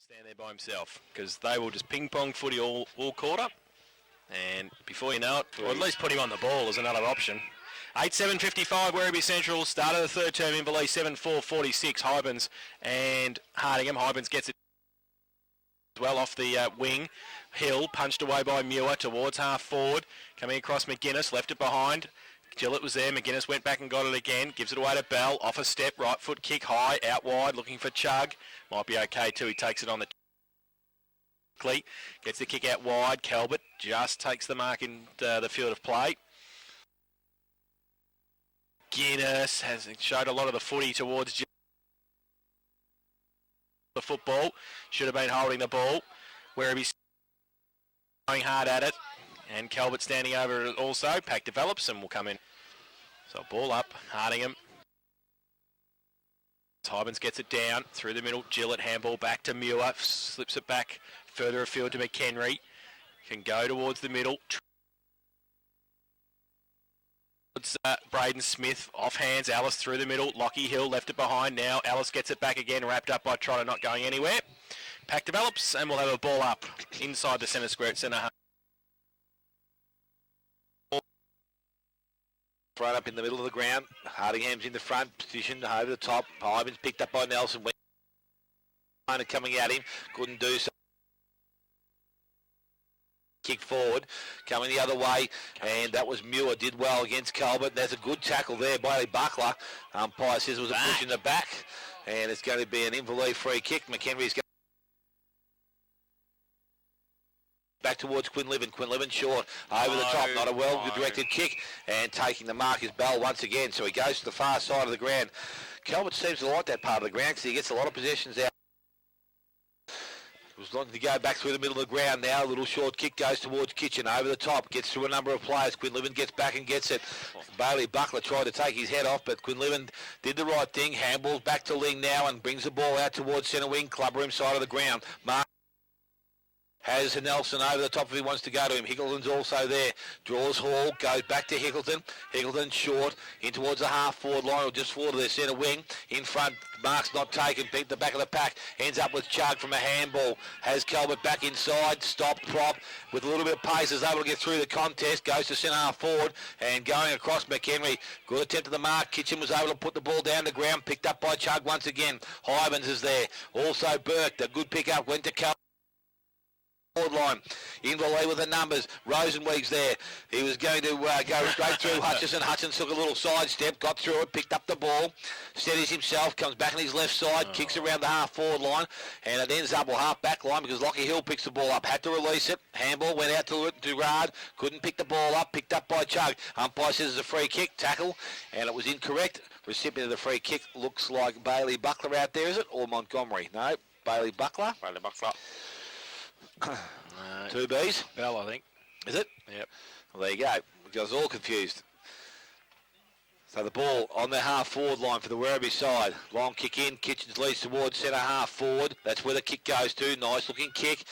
Stand there by himself because they will just ping pong footy all quarter, and before you know it, or at least put him on the ball as another option. 8-7-55 Werribee Central, start of the third term. Inverleigh 7-4-46 Hybans and Hardingham. Hybans gets it well off the wing. Hill punched away by Muir towards half forward, coming across McGuinness, left it behind. Gillett was there, McGuinness went back and got it again, gives it away to Bell, off a step, right foot kick high, out wide, looking for Chug. Might be okay too, he takes it on the gets the kick out wide. Calvert just takes the mark in the field of play. Guinness has showed a lot of the footy towards the football. Should have been holding the ball. Werribee going hard at it. And Calvert standing over it also. Pack develops and will come in. So ball up. Hardingham. Hybans gets it down through the middle. Gillett handball back to Muir. Slips it back further afield to McHenry. Can go towards the middle. Braden Smith off hands. Alice through the middle. Lockie Hill left it behind. Now Alice gets it back again. Wrapped up by Trotter, not going anywhere. Pack develops and we'll have a ball up inside the centre square at centre half. Right up in the middle of the ground. Hardingham's in the front position over the top. Hybans picked up by Nelson. Coming at him. Couldn't do so. Kick forward. Coming the other way. And that was Muir. Did well against Calvert. There's a good tackle there by Buckler. Umpire says it was a push in the back. And it's going to be an Inverleigh free kick. McHenry's going back towards Quinlivan. Quinlivan short over the top, not a well-directed kick, and taking the mark is Bell once again. So he goes to the far side of the ground. Calvert seems to like that part of the ground because he gets a lot of possessions out. He was looking to go back through the middle of the ground now. A little short kick goes towards Kitchen over the top, gets through a number of players. Quinlivan gets back and gets it. Bailey Buckler tried to take his head off, but Quinlivan did the right thing. Handballs back to Ling now and brings the ball out towards centre wing, club room side of the ground. Mark has Nelson over the top if he wants to go to him. Hickleton's also there. Draws Hall, goes back to Hickleton. Hickleton short, in towards the half-forward line, or just forward of their centre wing. In front, Mark's not taken, beat the back of the pack. Ends up with Chug from a handball. Has Calvert back inside, stop, prop. With a little bit of pace, is able to get through the contest. Goes to centre half-forward, and going across McHenry. Good attempt at the mark. Kitchen was able to put the ball down the ground. Picked up by Chug once again. Hybans is there. Also Burke, the good pick-up, went to Calvert. Line. Inverleigh with the numbers. Rosenweig's there. He was going to go straight through Hutchison. Hutchison took a little sidestep, got through it, picked up the ball, steadies himself, comes back on his left side, kicks around the half-forward line, and it ends up, half-back line because Lockie Hill picks the ball up. Had to release it. Handball went out to Durard. Couldn't pick the ball up. Picked up by Chug. Umpire says it's a free kick, tackle, and it was incorrect. Recipient of the free kick looks like Bailey Buckler out there, is it? Or Montgomery? No, Bailey Buckler. Bailey Buckler. Two B's? Bell, I think. Is it? Yep. Well, there you go. I was all confused. So the ball on the half-forward line for the Werribee side. Long kick in. Kitchens leads towards centre half-forward. That's where the kick goes to. Nice-looking kick.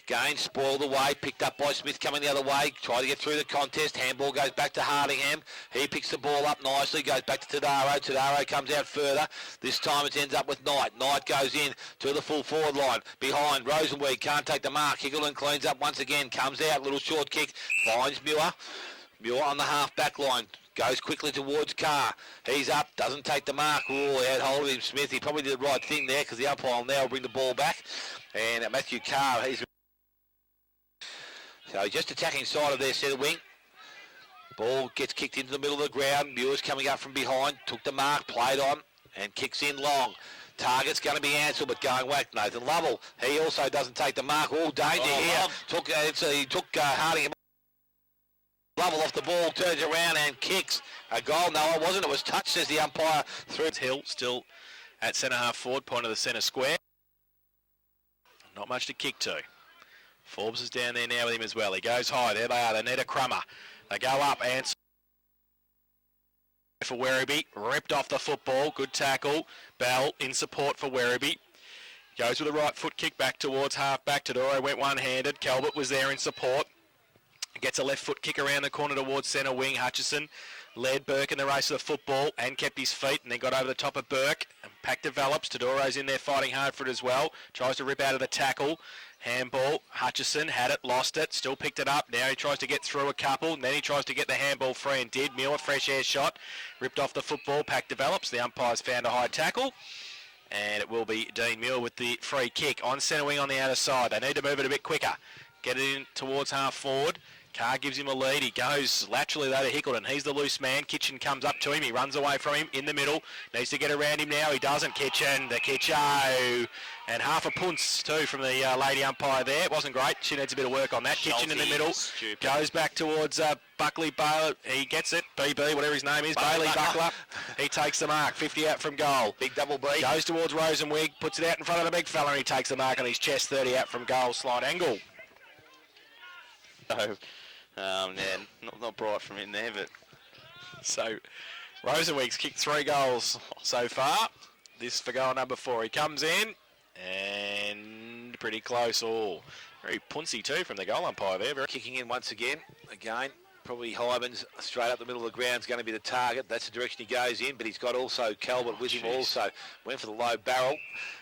Again, spoiled away, picked up by Smith coming the other way, tried to get through the contest. Handball goes back to Hardingham. He picks the ball up nicely, goes back to Tadaro. Tadaro comes out further. This time it ends up with Knight. Knight goes in to the full forward line. Behind, Rosenweig can't take the mark. Hickleton cleans up once again, comes out, little short kick, finds Muir. Muir on the half-back line. Goes quickly towards Carr. He's up, doesn't take the mark. Oh, he had hold of him, Smith. He probably did the right thing there because the umpire now will bring the ball back. And Matthew Carr, he's... So just attacking side of their centre wing. Ball gets kicked into the middle of the ground. Muir's coming up from behind. Took the mark, played on, and kicks in long. Target's going to be Ansell, but going whack. Nathan Lovell, he also doesn't take the mark. All danger here. He took Hardingham. Lovell off the ball, turns around and kicks a goal. No, it wasn't. It was touched, says the umpire. Through Hill, still at centre half forward, point of the centre square. Not much to kick to. Forbes is down there now with him as well. He goes high. There they are. They need a crummer. They go up. And for Werribee. Ripped off the football. Good tackle. Bell in support for Werribee. Goes with a right foot kick back towards half back. Tadoro went one-handed. Calvert was there in support. Gets a left foot kick around the corner towards centre wing. Hutchison led Burke in the race of the football and kept his feet and then got over the top of Burke. And pack develops. Todoro's in there fighting hard for it as well. Tries to rip out of the tackle. Handball. Hutchison had it, lost it, still picked it up. Now he tries to get through a couple, and then he tries to get the handball free and did. Muir, fresh air shot, ripped off the football. Pack develops. The umpire's found a high tackle. And it will be Dean Muir with the free kick on centre wing on the outer side. They need to move it a bit quicker. Get it in towards half forward. Carr gives him a lead. He goes laterally though to Hickleton. He's the loose man. Kitchen comes up to him. He runs away from him in the middle. Needs to get around him now. He doesn't. Kitchen. The Kitcho. And half a punce too from the lady umpire there. It wasn't great. She needs a bit of work on that. Schulte, Kitchen in the middle. Stupid. Goes back towards Buckley Baylor. He gets it. BB, whatever his name is. Bailey Buckler. He takes the mark. 50 out from goal. Big double B. Goes towards Rosenwig. Puts it out in front of the big fella. And he takes the mark on his chest. 30 out from goal. Slight angle. Yeah, not bright from in there, but... So, Rosenwig's kicked 3 goals so far. This for goal number 4. He comes in, and pretty close all. Very punsy too from the goal umpire there. Kicking in once again. Again, probably Hybans straight up the middle of the ground is going to be the target. That's the direction he goes in, but he's got also Calvert with him also. Went for the low barrel,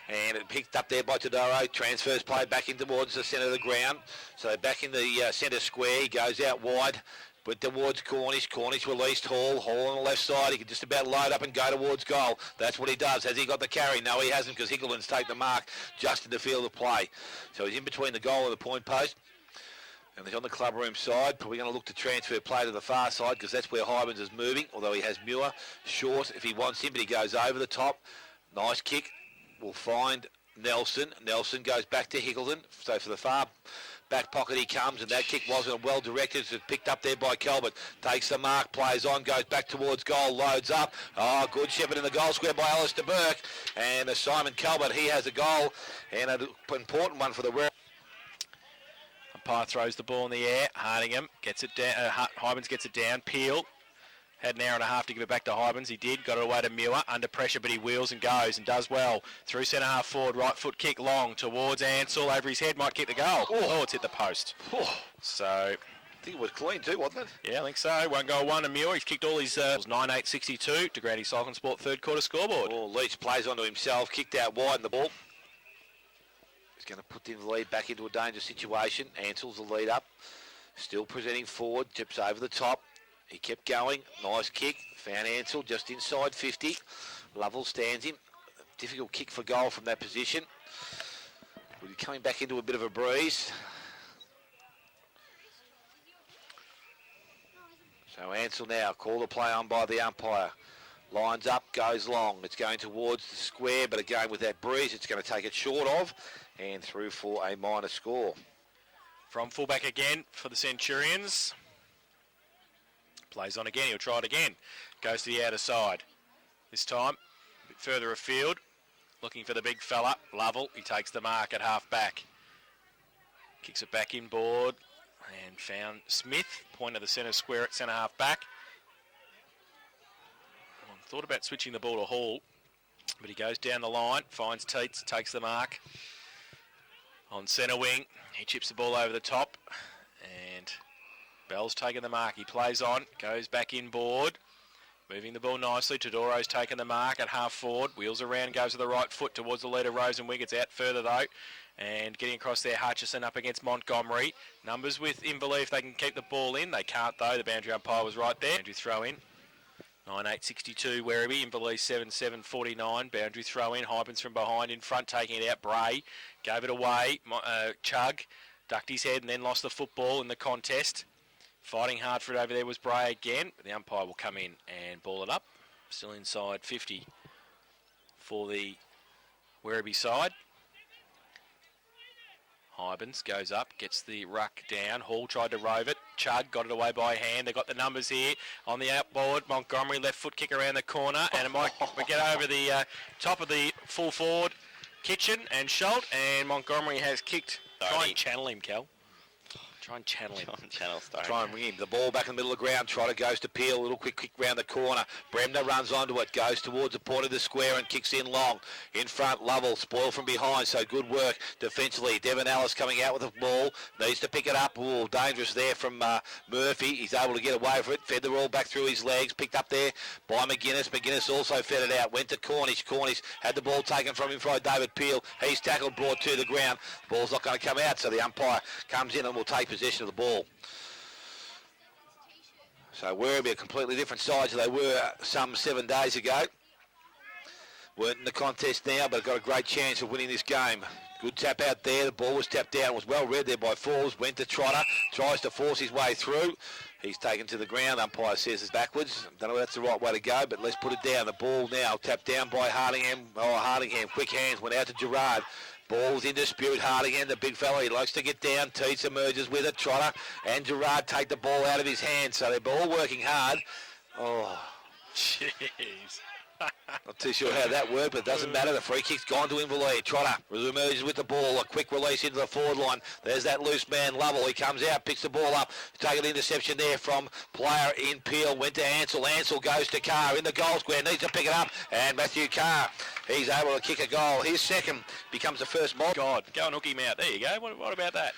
and it picked up there by Todoro. Transfers played back in towards the centre of the ground. So back in the centre square, he goes out wide, but towards Cornish. Cornish released Hall on the left side. He can just about load up and go towards goal. That's what he does. Has he got the carry? No, he hasn't, because Hickleton's taken the mark just in the field of play. So he's in between the goal and the point post. And he's on the club room side. Probably going to look to transfer play to the far side, because that's where Hybans is moving, although he has Muir short if he wants him, but he goes over the top. Nice kick. Will find Nelson. Nelson goes back to Hickleton. So for the far back pocket he comes, and that kick wasn't well directed. It's picked up there by Calvert. Takes the mark, plays on, goes back towards goal, loads up. Oh, good shepherd in the goal square by Alistair Burke. And Simon Calvert, he has a goal, and an important one for the Werribee. Umpire throws the ball in the air. Hardingham gets it down. Hybans gets it down. Peel had an hour and a half to give it back to Hybans. He did. Got it away to Muir. Under pressure, but he wheels and goes and does well. Through centre half forward. Right foot kick long towards Ansell. Over his head. Might kick the goal. Oh, it's hit the post. So... I think it was clean too, wasn't it? Yeah, I think so. 1 goal, 1 to Muir. He's kicked all his 9-8-62 to Grandy Cycling Sport third quarter scoreboard. Oh, Leach plays onto himself. Kicked out wide in the ball. He's going to put the lead back into a dangerous situation. Ansell's the lead up. Still presenting forward. Tips over the top. He kept going. Nice kick. Found Ansell just inside 50. Lovell stands him. Difficult kick for goal from that position. We'll be coming back into a bit of a breeze. So Ansell now, call the play on by the umpire. Lines up, goes long. It's going towards the square, but again with that breeze, it's going to take it short of and through for a minor score. From fullback again for the Centurions. Plays on again, he'll try it again. Goes to the outer side. This time, a bit further afield. Looking for the big fella, Lovell. He takes the mark at half back. Kicks it back inboard and found Smith. Point of the centre square at centre half back. Thought about switching the ball to Hall, but he goes down the line, finds Teets, takes the mark. On centre wing, he chips the ball over the top, and Bell's taking the mark. He plays on, goes back inboard, moving the ball nicely. Todoro's taken the mark at half forward, wheels around, goes to the right foot towards the leader, Rosenwig. It's out further though, and getting across there, Hutchison up against Montgomery. Numbers with Inverleigh if they can keep the ball in. They can't though, the boundary umpire was right there. Boundary throw in. 9-8-62 Werribee, Inverleigh 7-7-49, boundary throw in, Hybans from behind, in front taking it out, Bray, gave it away, Chug, ducked his head and then lost the football in the contest. Fighting hard for it over there was Bray again, but the umpire will come in and ball it up, still inside 50 for the Werribee side. Hybans goes up, gets the ruck down. Hall tried to rove it. Chug got it away by hand. They got the numbers here on the outboard. Montgomery left foot kick around the corner, and it might get over the top of the full forward Kitchen and Schulte, and Montgomery has kicked. Try and channel him, Cal. Try and channel him. Try and ring him. The ball back in the middle of the ground. Trotter goes to Peel. A little quick kick round the corner. Bremner runs onto it. Goes towards the point of the square and kicks in long. In front, Lovell. Spoil from behind. So good work defensively. Devon Ellis coming out with the ball. Needs to pick it up. Ooh, dangerous there from Murphy. He's able to get away from it. Fed the ball back through his legs. Picked up there by McGuinness. McGuinness also fed it out. Went to Cornish. Cornish had the ball taken from him by David Peel. He's tackled, brought to the ground. The ball's not going to come out. So the umpire comes in and will take possession of the ball. So Werribee are completely different sides than they were some 7 days ago. Weren't in the contest now, but got a great chance of winning this game. Good tap out there. The ball was tapped down. Was well read there by Falls. Went to Trotter. Tries to force his way through. He's taken to the ground. Umpire says it's backwards. Don't know if that's the right way to go, but let's put it down. The ball now tapped down by Hardingham. Oh, Hardingham. Quick hands. Went out to Gerard. Ball's in dispute. Hardingham, the big fella, he likes to get down. Teets emerges with it. Trotter and Gerard take the ball out of his hand. So they're all working hard. Oh, jeez. Not too sure how that worked, but it doesn't matter. The free kick's gone to Inverleigh. Trotter emerges with the ball. A quick release into the forward line. There's that loose man, Lovell. He comes out, picks the ball up. Take an interception there from player in Peel. Went to Ansell. Ansell goes to Carr in the goal square. Needs to pick it up. And Matthew Carr, he's able to kick a goal. His second becomes the first mob. God, go and hook him out. There you go. What about that?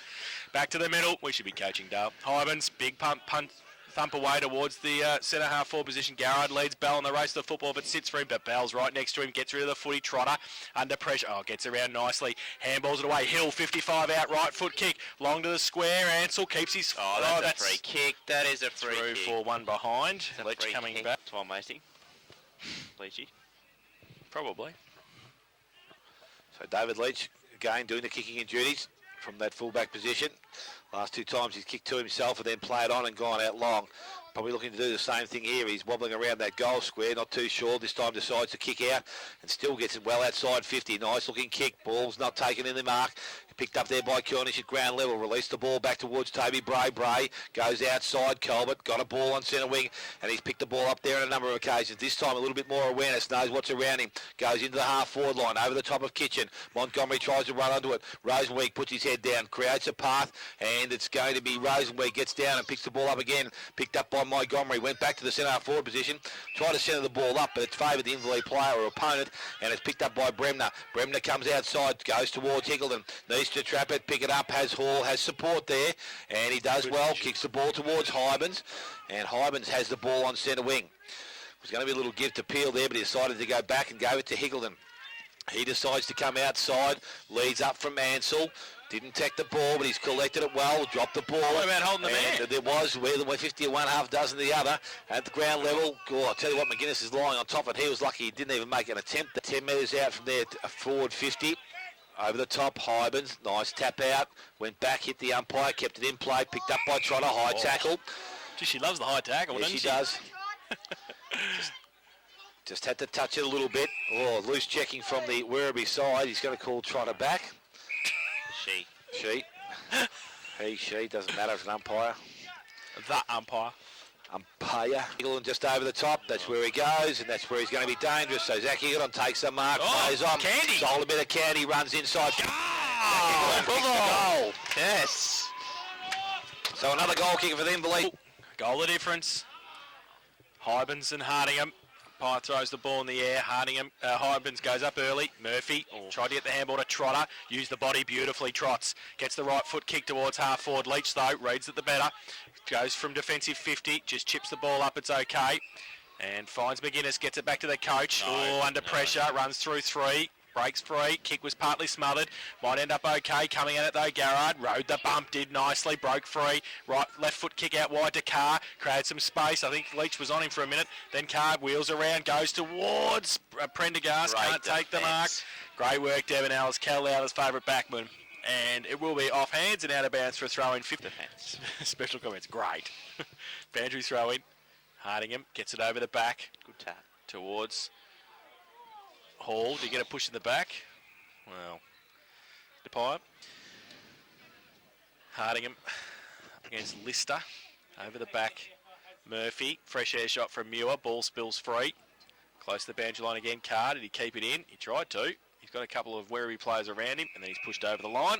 Back to the middle. We should be coaching Dale. Hybens, big punt. Thump away towards the centre half forward position. Garrard leads Bell in the race to the football, but sits for him. But Bell's right next to him. Gets rid of the footy. Trotter under pressure. Oh, gets around nicely. Handballs it away. Hill, 55 out. Right foot kick. Long to the square. Ansell keeps his... Oh, that's a free kick. That is a free through kick. For one behind. Leach coming back. Tom Masty. Leachy. Probably. So David Leach, again, doing the kicking and duties from that fullback position. Last 2 times he's kicked to himself and then played on and gone out long. Probably looking to do the same thing here. He's wobbling around that goal square, not too sure. This time decides to kick out and still gets it well outside 50. Nice looking kick. Ball's not taken in the mark. Picked up there by Cornish at ground level. Released the ball back towards Toby Bray. Bray goes outside. Colbert got a ball on centre wing and he's picked the ball up there on a number of occasions. This time a little bit more awareness. Knows what's around him. Goes into the half forward line over the top of Kitchen. Montgomery tries to run onto it. Rosenweig puts his head down. Creates a path and it's going to be Rosenweig. Gets down and picks the ball up again. Picked up by Montgomery. Went back to the centre half forward position. Tried to centre the ball up but it's favoured the Inverleigh player or opponent and it's picked up by Bremner. Bremner comes outside. Goes towards Hickleton. Needs to trap it. Pick it up, has Hall, has support there, and he does well, kicks the ball towards Hybens, and Hybens has the ball on centre wing. It was going to be a little give to Peel there, but he decided to go back and gave it to Hickleton. He decides to come outside, leads up from Ansell, didn't take the ball, but he's collected it well, dropped the ball. What about holding the man? There was, where the 50 and one half dozen the other, at the ground level. Oh, I'll tell you what, McGuinness is lying on top of it. He was lucky he didn't even make an attempt. 10 metres out from there, forward 50. Over the top, Hybens, nice tap out, went back, hit the umpire, kept it in play, picked up by Trotter, high tackle. Gee, she loves the high tackle, yes, doesn't she? She does. just had to touch it a little bit. Oh, loose checking from the Werribee side. He's going to call Trotter back. She. She, doesn't matter if it's an umpire. The umpire. Umpire. Higgleton just over the top. That's where he goes, and that's where he's going to be dangerous. So Zach Higgleton takes the mark, plays on. Candy. Sold a bit of candy, runs inside. Oh, goal. Yes. So another goal kicker for the Inverleigh. Goal of difference. Hybens and Hardingham. Umpire throws the ball in the air. Hybens goes up early. Murphy tried to get the handball to Trotter. Used the body beautifully. Trots. Gets the right foot kick towards half forward. Leach though reads it the better. Goes from defensive 50. Just chips the ball up. It's okay. And finds McGuinness. Gets it back to the coach. Under pressure. Runs through 3. Breaks free. Kick was partly smothered. Might end up okay. Coming at it though, Garrard. Rode the bump. Did nicely. Broke free. Left foot kick out wide to Carr. Created some space. I think Leach was on him for a minute. Then Carr wheels around. Goes towards Prendergast. Can't take the mark. Great work, Devon Ellis. Cal Lowder's favourite backman. And it will be off hands and out of bounds for a throw-in. 50 hands. Special comments. Great. Boundary throw-in. Hardingham gets it over the back. Good tap. Towards Hall. Do you get a push in the back? Well, the pipe. Hardingham against Lister. Over the back. Murphy. Fresh air shot from Muir. Ball spills free. Close to the boundary line again. Carr. Did he keep it in? He tried to. He's got a couple of Werribee players around him, and then he's pushed over the line.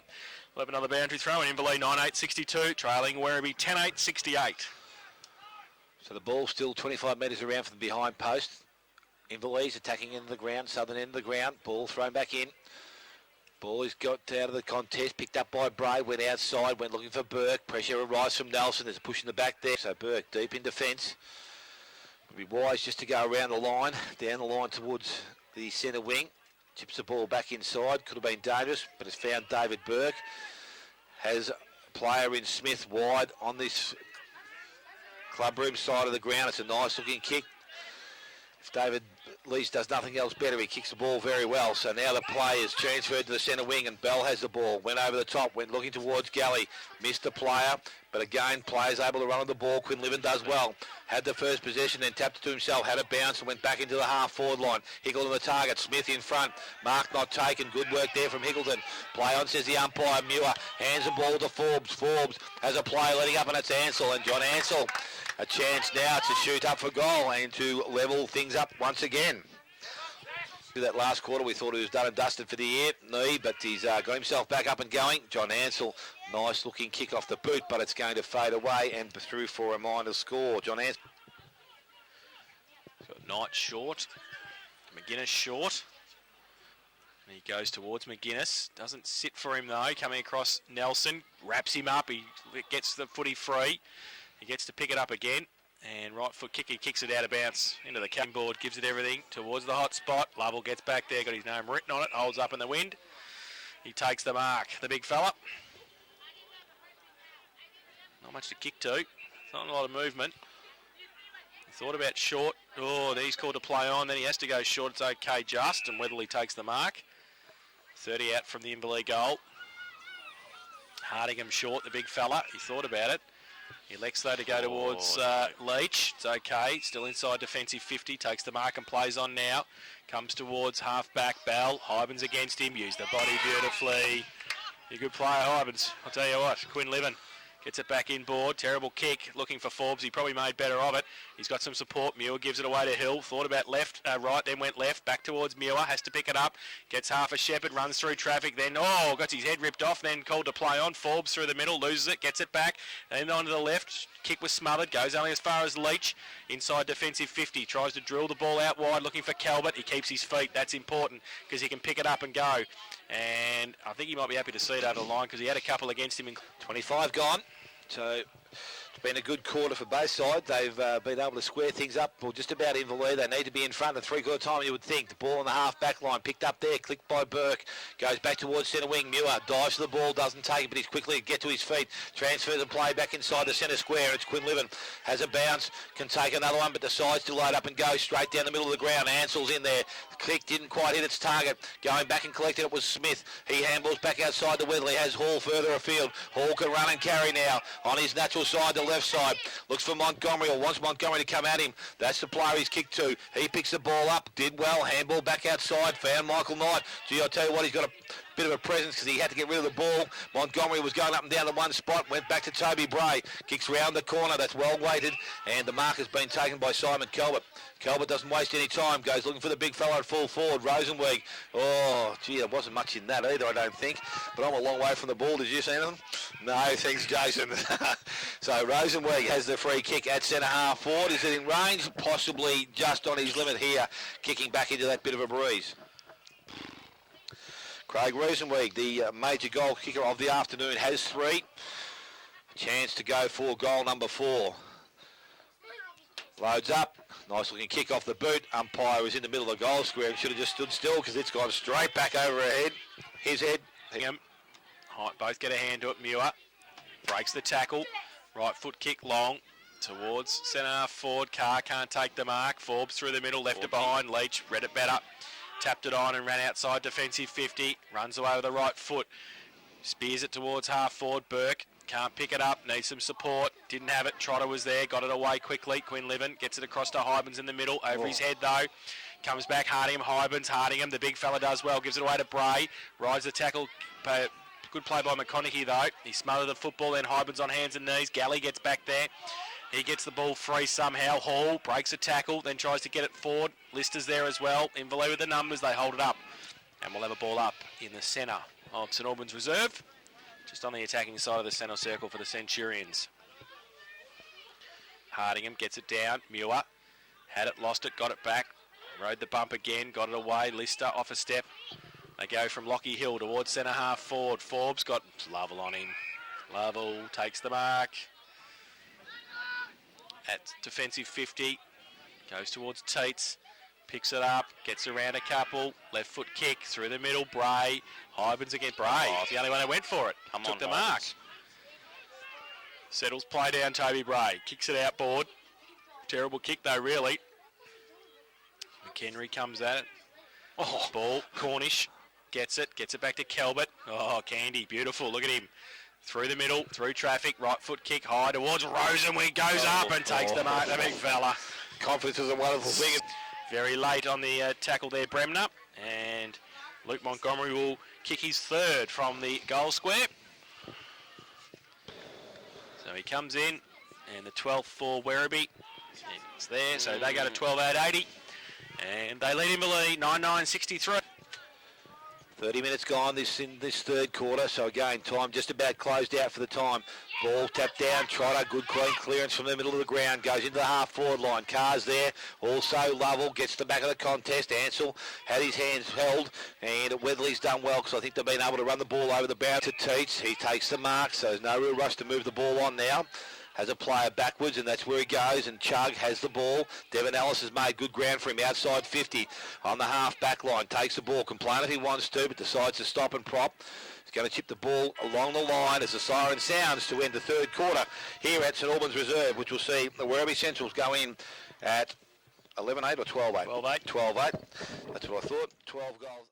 We'll have another boundary throw, and Inverleigh 9-8-62, trailing Werribee 10-8-68. So the ball's still 25 metres around from the behind post. Inverleigh's attacking into the ground, southern end of the ground. Ball thrown back in. Ball is got out of the contest, picked up by Bray, went outside, went looking for Burke. Pressure arrives from Nelson, there's a push in the back there. So Burke deep in defence. Would be wise just to go around the line, down the line towards the centre wing. Chips the ball back inside, could have been dangerous, but has found David Burke. Has a player in Smith wide on this clubroom side of the ground. It's a nice looking kick. If David Lees does nothing else better, he kicks the ball very well. So now the play is transferred to the centre wing, and Bell has the ball. Went over the top, went looking towards Galley. Missed the player, but again, player's able to run on the ball. Quinlivan does well. Had the first possession, then tapped it to himself, had it bounce and went back into the half-forward line. Hickleton the target, Smith in front. Mark not taken, good work there from Hickleton. Play on, says the umpire. Muir hands the ball to Forbes. Forbes has a play letting up, and it's Ansell, and John Ansell a chance now to shoot up for goal and to level things up once again. Through that last quarter, we thought he was done and dusted for the year, but he's got himself back up and going. John Ansell, nice looking kick off the boot, but it's going to fade away and through for a minor score. John Ansell. Got Knight short, McGuinness short. And he goes towards McGuinness. Doesn't sit for him though. Coming across Nelson, wraps him up. He gets the footy free. He gets to pick it up again. And right foot kick, he kicks it out of bounds into the cutting board, gives it everything towards the hot spot. Lovell gets back there, got his name written on it, holds up in the wind. He takes the mark, the big fella. Not much to kick to, not a lot of movement. He thought about short. Oh, then he's called to play on, then he has to go short. It's okay just, and Weatherly takes the mark. 30 out from the Inverleigh goal. Hardingham short, the big fella. He thought about it. He elects though to go towards Leach. It's okay, still inside defensive 50, takes the mark and plays on now. Comes towards half-back Bell. Hybens against him, used the body beautifully. You're a good player, Hybens. I'll tell you what, Quinlivan gets it back in board. Terrible kick, looking for Forbes. He probably made better of it. He's got some support. Muir gives it away to Hill. Thought about right, then went left. Back towards Muir. Has to pick it up. Gets half a shepherd. Runs through traffic. Then, got his head ripped off. Then called to play on. Forbes through the middle. Loses it. Gets it back. Then onto the left. Kick was smothered. Goes only as far as Leach. Inside defensive 50. Tries to drill the ball out wide. Looking for Calvert. He keeps his feet. That's important because he can pick it up and go. And I think he might be happy to see it over the line because he had a couple against him. 25 gone. So it's been a good quarter for both sides. They've been able to square things up. Well, just about Inverleigh. They need to be in front at three-quarter time, you would think. The ball on the half-back line, picked up there, clicked by Burke. Goes back towards centre wing. Muir dives to the ball, doesn't take it, but he's quickly to get to his feet. Transfers the play back inside the centre square. It's Quinlivan. Has a bounce, can take another one, but decides to load up and go straight down the middle of the ground. Ansell's in there. The kick didn't quite hit its target. Going back and collecting it was Smith. He handballs back outside to Weatherly. Has Hall further afield. Hall can run and carry now on his natural side, the left side. Looks for Montgomery, or wants Montgomery to come at him. That's the player he's kicked to. He picks the ball up, did well, handball back outside, found Michael Knight. Gee, I'll tell you what, he's got a bit of a presence because he had to get rid of the ball. Montgomery was going up and down to one spot, went back to Toby Bray. Kicks round the corner, that's well weighted, and the mark has been taken by Simon Calvert. Calvert doesn't waste any time, goes looking for the big fella at full forward, Rosenweig. Oh, gee, there wasn't much in that either, I don't think. But I'm a long way from the ball. Did you see anything? No, thanks, Jason. So Rosenweig has the free kick at centre half forward. Is it in range? Possibly just on his limit here, kicking back into that bit of a breeze. Craig Rosenweig, the major goal kicker of the afternoon, has 3. Chance to go for goal number 4. Loads up. Nice looking kick off the boot. Umpire is in the middle of the goal square and should have just stood still because it's gone straight back over her head. His head. Both get a hand to it. Muir breaks the tackle. Right foot kick long towards centre half forward. Carr can't take the mark. Forbes through the middle. Left it behind. Leach read it better. Tapped it on and ran outside defensive 50. Runs away with the right foot. Spears it towards half forward. Burke can't pick it up. Needs some support. Didn't have it. Trotter was there. Got it away quickly. Quinlivan gets it across to Hybens in the middle. Over his head though. Comes back. Hardingham. Hybens. The big fella does well. Gives it away to Bray. Rides the tackle. Good play by McConaughey though. He smothered the football. Then Hybens on hands and knees. Galley gets back there. He gets the ball free somehow. Hall breaks a tackle, then tries to get it forward. Lister's there as well. Inverleigh with the numbers, they hold it up. And we'll have a ball up in the centre of St Albans Reserve, just on the attacking side of the centre circle for the Centurions. Hardingham gets it down. Muir had it, lost it, got it back. Rode the bump again, got it away. Lister off a step. They go from Lockie Hill towards centre half forward. Forbes got Lovell on him. Lovell takes the mark. At defensive 50. Goes towards Teats. Picks it up, gets around a couple. Left foot kick through the middle. Bray. Hybens against Bray. Oh, the only one that went for it. Took the mark. Settles play down Toby Bray. Kicks it outboard. Terrible kick though, really. McHenry comes at it. Oh, ball. Cornish gets it back to Kelbert. Oh, Candy, beautiful. Look at him. Through the middle, through traffic. Right foot kick high towards Rosenwig. Goes up and takes the mark. The big fella. Confidence is a wonderful thing. Very late on the tackle there, Bremner. And Luke Montgomery will kick his third from the goal square. So he comes in, and the 12th for Werribee. It's there, so they go to 12-8-80. And they lead Inverleigh 9-9-63. 30 minutes gone in this third quarter, so again, time just about closed out for the time. Ball tapped down, Trotter, good clean clearance from the middle of the ground, goes into the half-forward line. Carr's there, also Lovell gets the back of the contest. Ansell had his hands held, and Weatherly's done well, because I think they've been able to run the ball over the boundary to Teats. He takes the mark, so there's no real rush to move the ball on now. Has a player backwards, and that's where he goes, and Chug has the ball. Devon Ellis has made good ground for him outside 50 on the half-back line. Takes the ball, complain if he wants to, but decides to stop and prop. He's going to chip the ball along the line as the siren sounds to end the third quarter here at St Albans Reserve, which will see the Werribee Centrals go in at 11-8 or 12-8? 12-8. 12-8. That's what I thought. 12 goals.